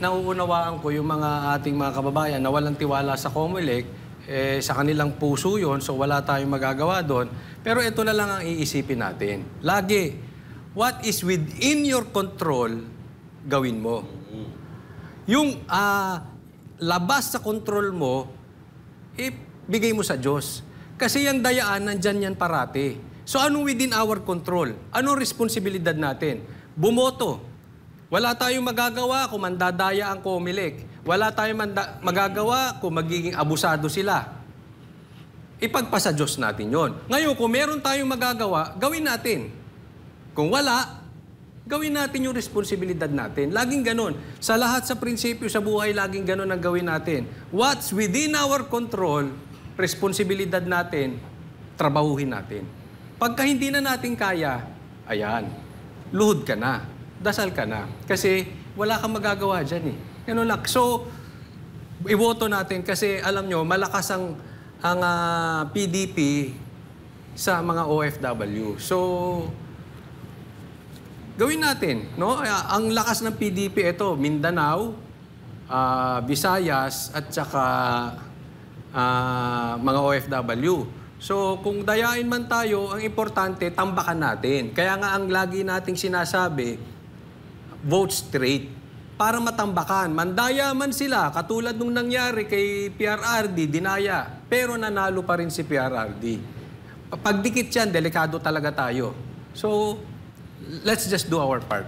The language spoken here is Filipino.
nauunawaan ko yung mga ating mga kababayan na walang tiwala sa COMELEC, sa kanilang puso yun, so wala tayong magagawa doon. Pero ito na lang ang iisipin natin. Lagi, what is within your control, gawin mo. Yung labas sa control mo, bigay mo sa Diyos. Kasi yung dayaan, nandyan yan parati. So anong within our control? Anong responsibilidad natin? Bumoto. Wala tayong magagawa kung mandadaya ang COMELEC. Wala tayong magagawa kung magiging abusado sila. Ipagpasa Diyos natin yon. Ngayon, kung meron tayong magagawa, gawin natin. Kung wala, gawin natin yung responsibilidad natin. Laging ganun. Sa lahat sa prinsipyo sa buhay, laging ganun ang gawin natin. What's within our control, responsibilidad natin, trabahuhin natin. Pagka hindi na natin kaya, ayan, luhod ka na. Dasal ka na. Kasi wala kang magagawa dyan eh. Ganun lang. So, iboto natin kasi alam nyo, malakas ang PDP sa mga OFW. So, gawin natin. No? Ang lakas ng PDP, ito, Mindanao, Visayas, at saka mga OFW. So, kung dayain man tayo, ang importante, tambakan natin. Kaya nga ang lagi nating sinasabi, vote straight para matambakan. Mandaya man sila, katulad nung nangyari kay PRRD, dinaya. Pero nanalo pa rin si PRRD. Pagdikit yan, delikado talaga tayo. So, let's just do our part.